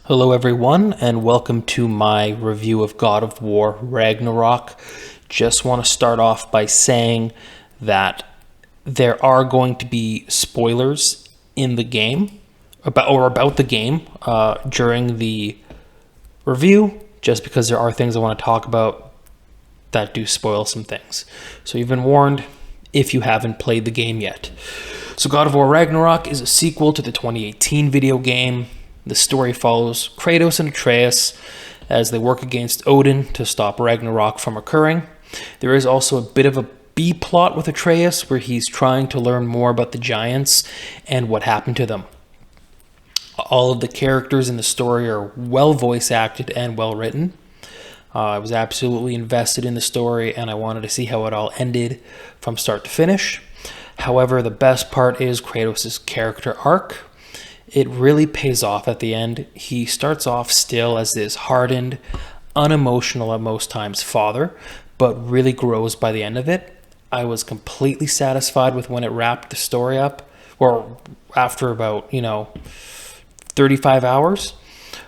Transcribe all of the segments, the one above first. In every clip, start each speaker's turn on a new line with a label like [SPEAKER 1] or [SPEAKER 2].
[SPEAKER 1] Hello everyone, and welcome to my review of God of War Ragnarok. Just want to start off by saying that there are going to be spoilers in the game, about the game during the review, just because there are things I want to talk about that do spoil some things. So you've been warned if you haven't played the game yet. So God of War Ragnarok is a sequel to the 2018 video game. The story follows Kratos and Atreus as they work against Odin to stop Ragnarok from occurring. There is also a bit of a B-plot with Atreus where he's trying to learn more about the giants and what happened to them. All of the characters in the story are well voice acted and well written. I was absolutely invested in the story and I wanted to see how it all ended from start to finish. However, the best part is Kratos' character arc. It really pays off at the end. He starts off still as this hardened, unemotional at most times father, but really grows by the end of it. I was completely satisfied with when it wrapped the story up, or after about, 35 hours.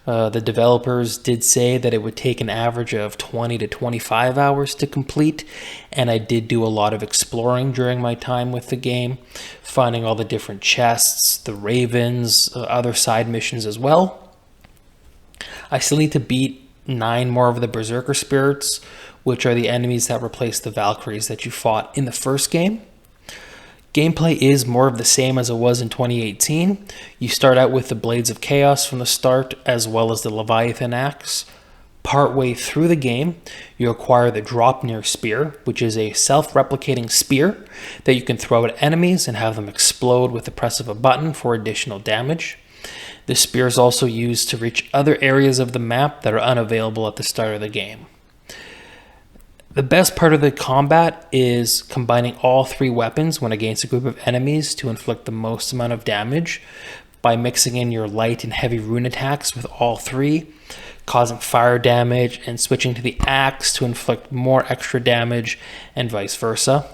[SPEAKER 1] The developers did say that it would take an average of 20 to 25 hours to complete, and I did do a lot of exploring during my time with the game, finding all the different chests, the ravens, other side missions as well. I still need to beat 9 more of the Berserker Spirits, which are the enemies that replace the Valkyries that you fought in the first game. Gameplay is more of the same as it was in 2018. You start out with the Blades of Chaos from the start, as well as the Leviathan Axe. Partway through the game, you acquire the Draupnir Spear, which is a self-replicating spear that you can throw at enemies and have them explode with the press of a button for additional damage. The spear is also used to reach other areas of the map that are unavailable at the start of the game. The best part of the combat is combining all 3 weapons when against a group of enemies to inflict the most amount of damage by mixing in your light and heavy rune attacks with all 3, causing fire damage, and switching to the axe to inflict more extra damage, and vice versa.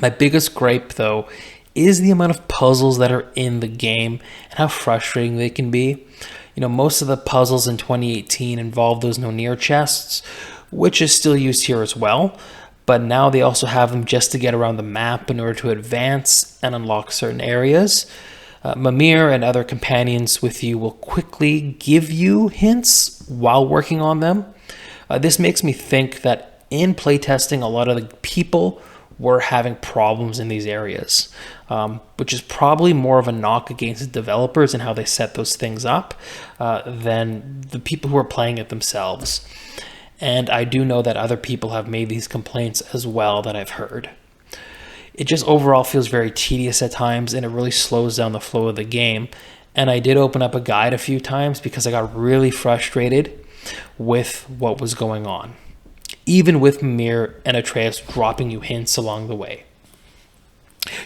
[SPEAKER 1] My biggest gripe, though, is the amount of puzzles that are in the game and how frustrating they can be. Most of the puzzles in 2018 involve those no-near chests, which is still used here as well, but now they also have them just to get around the map in order to advance and unlock certain areas. Mimir and other companions with you will quickly give you hints while working on them. This makes me think that in playtesting, a lot of the people were having problems in these areas, which is probably more of a knock against the developers and how they set those things up than the people who are playing it themselves. And I do know that other people have made these complaints as well that I've heard. It just overall feels very tedious at times, and it really slows down the flow of the game. And I did open up a guide a few times because I got really frustrated with what was going on, even with Mimir and Atreus dropping you hints along the way.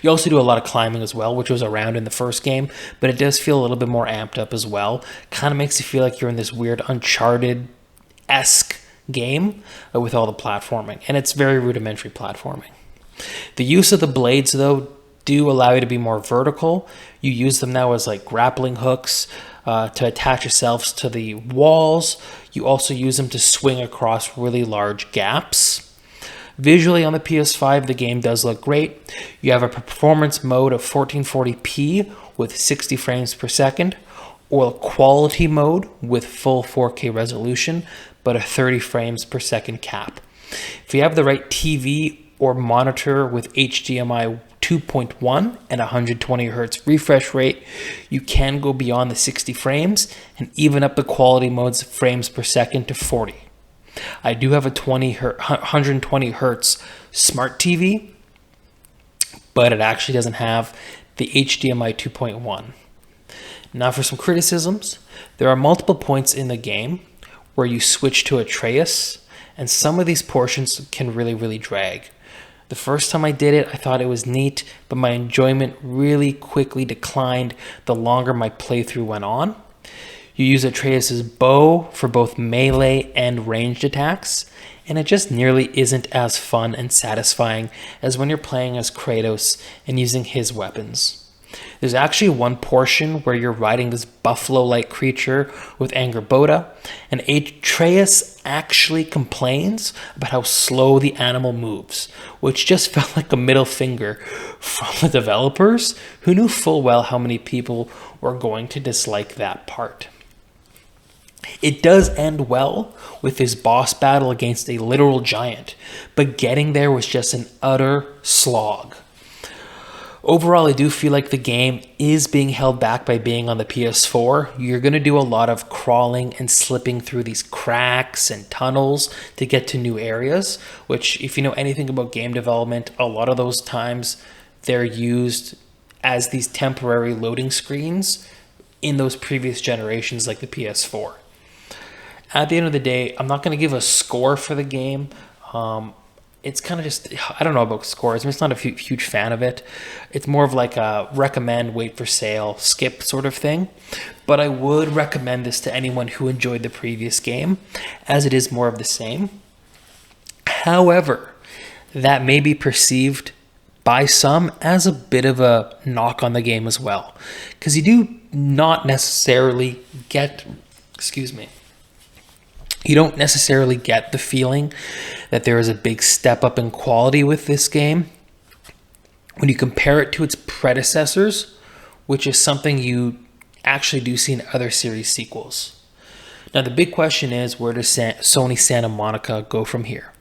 [SPEAKER 1] You also do a lot of climbing as well, which was around in the first game, but it does feel a little bit more amped up as well. Kind of makes you feel like you're in this weird Uncharted-esque game with all the platforming, and it's very rudimentary platforming. The use of the blades, though, do allow you to be more vertical. You use them now as like grappling hooks to attach yourselves to the walls. You also use them to swing across really large gaps. Visually on the PS5, the game does look great. You have a performance mode of 1440p with 60 frames per second, or a quality mode with full 4K resolution, but a 30 frames per second cap. If you have the right TV or monitor with HDMI 2.1 and 120 Hz refresh rate, you can go beyond the 60 frames and even up the quality mode's frames per second to 40. I do have a 120 Hz smart TV, but it actually doesn't have the HDMI 2.1. Now for some criticisms. There are multiple points in the game where you switch to Atreus, and some of these portions can really drag. The first time I did it, I thought it was neat, but my enjoyment really quickly declined the longer my playthrough went on. You use Atreus' bow for both melee and ranged attacks, and it just nearly isn't as fun and satisfying as when you're playing as Kratos and using his weapons. There's actually one portion where you're riding this buffalo-like creature with Angerboda, and Atreus actually complains about how slow the animal moves, which just felt like a middle finger from the developers, who knew full well how many people were going to dislike that part. It does end well with his boss battle against a literal giant, but getting there was just an utter slog. Overall, I do feel like the game is being held back by being on the PS4. You're going to do a lot of crawling and slipping through these cracks and tunnels to get to new areas, which, if you know anything about game development, a lot of those times they're used as these temporary loading screens in those previous generations like the PS4. At the end of the day, I'm not going to give a score for the game. It's kind of just, I don't know about scores. I'm just not a huge fan of it. It's more of like a recommend, wait for sale, skip sort of thing. But I would recommend this to anyone who enjoyed the previous game, as it is more of the same. However, that may be perceived by some as a bit of a knock on the game as well, because you do not necessarily get, you don't necessarily get the feeling that there is a big step up in quality with this game when you compare it to its predecessors, which is something you actually do see in other series sequels. Now, the big question is, where does Sony Santa Monica go from here?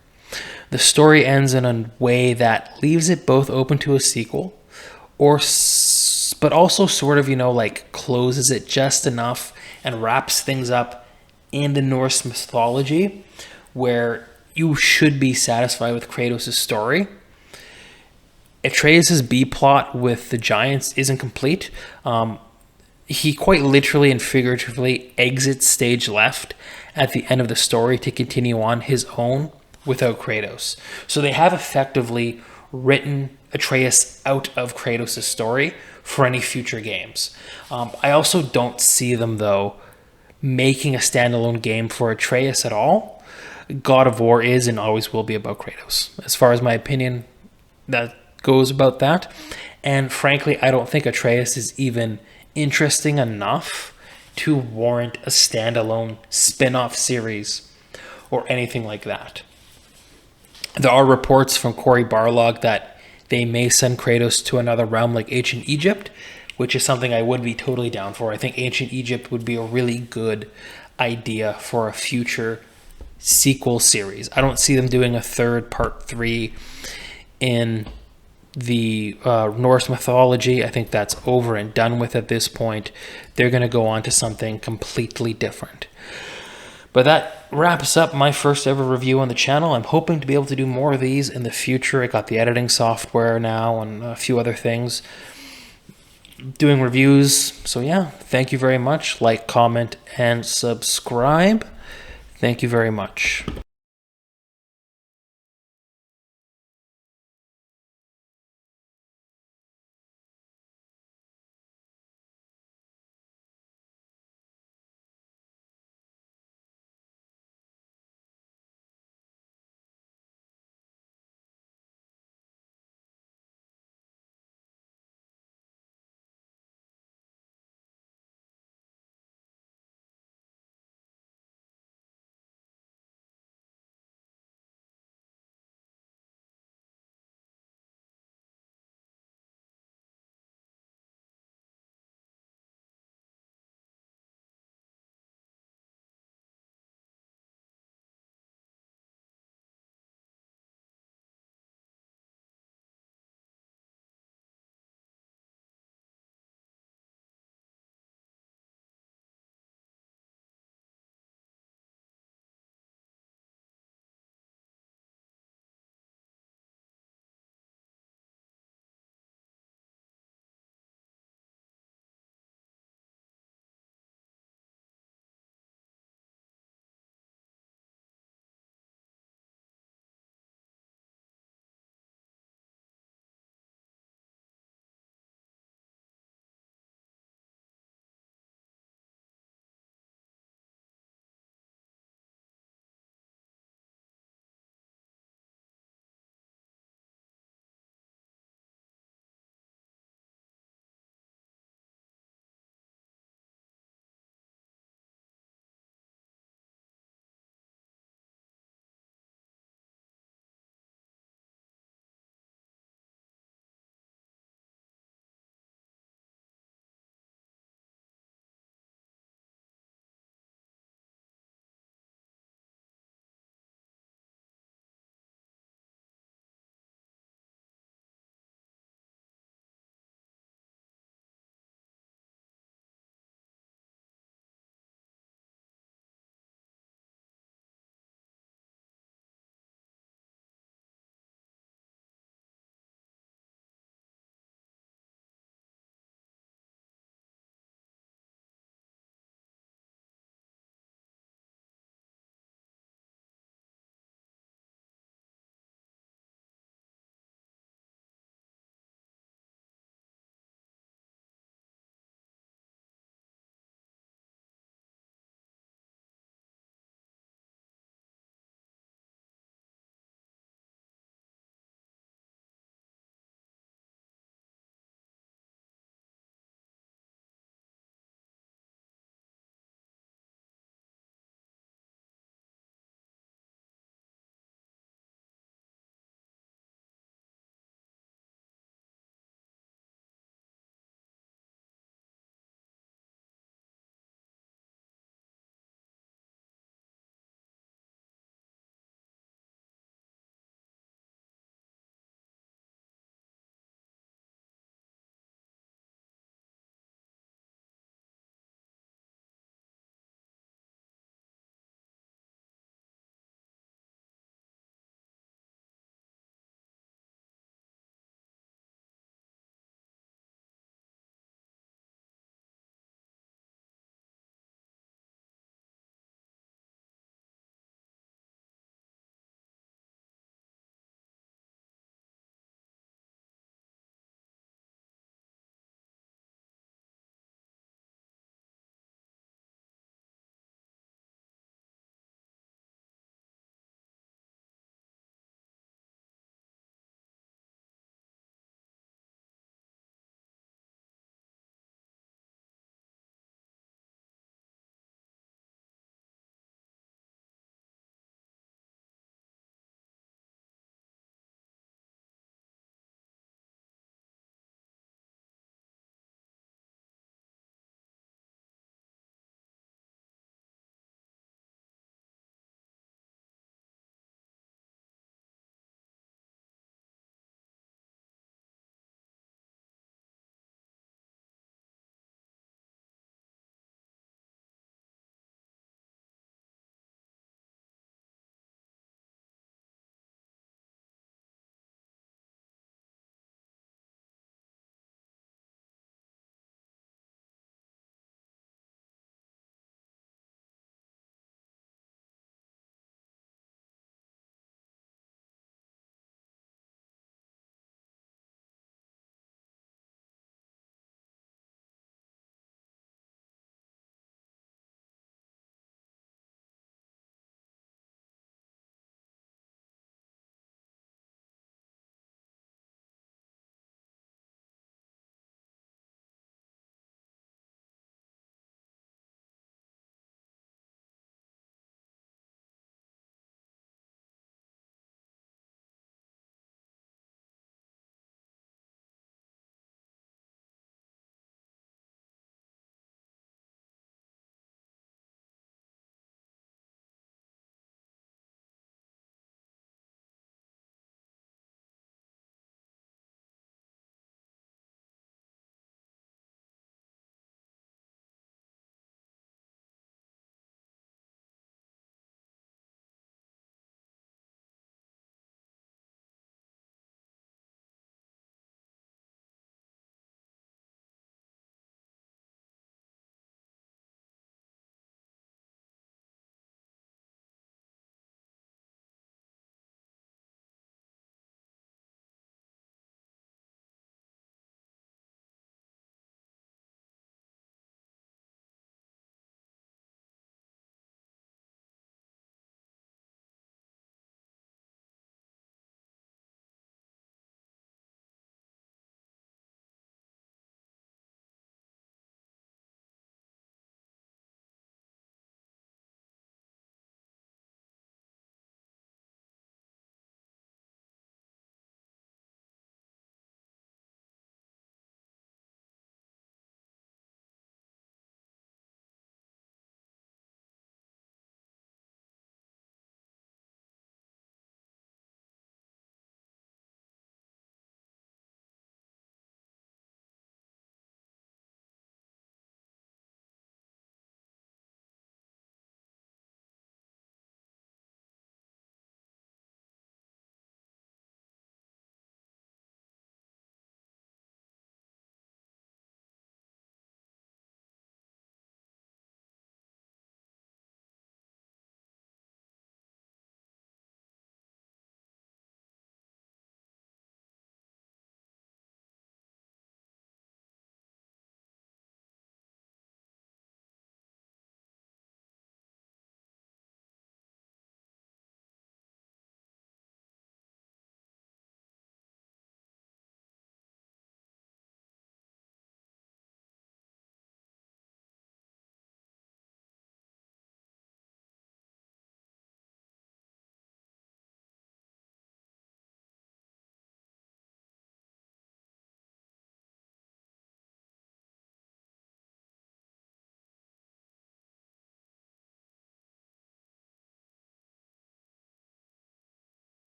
[SPEAKER 1] The story ends in a way that leaves it both open to a sequel, but also sort of, like closes it just enough and wraps things up in the Norse mythology, where you should be satisfied with Kratos' story. Atreus' B-plot with the giants isn't complete. He quite literally and figuratively exits stage left at the end of the story to continue on his own without Kratos. So they have effectively written Atreus out of Kratos' story for any future games. I also don't see them, though, making a standalone game for Atreus at all. God of War is and always will be about Kratos. As far as my opinion that goes about that. And frankly, I don't think Atreus is even interesting enough to warrant a standalone spin-off series or anything like that. There are reports from Cory Barlog that they may send Kratos to another realm like ancient Egypt, which is something I would be totally down for. I think ancient Egypt would be a really good idea for a future sequel series. I don't see them doing a third part 3 in the Norse mythology. I think that's over and done with at this point. They're going to go on to something completely different. But that wraps up my first ever review on the channel. I'm hoping to be able to do more of these in the future. I got the editing software now and a few other things. Doing reviews. So yeah, thank you very much. Like, comment, and subscribe. Thank you very much.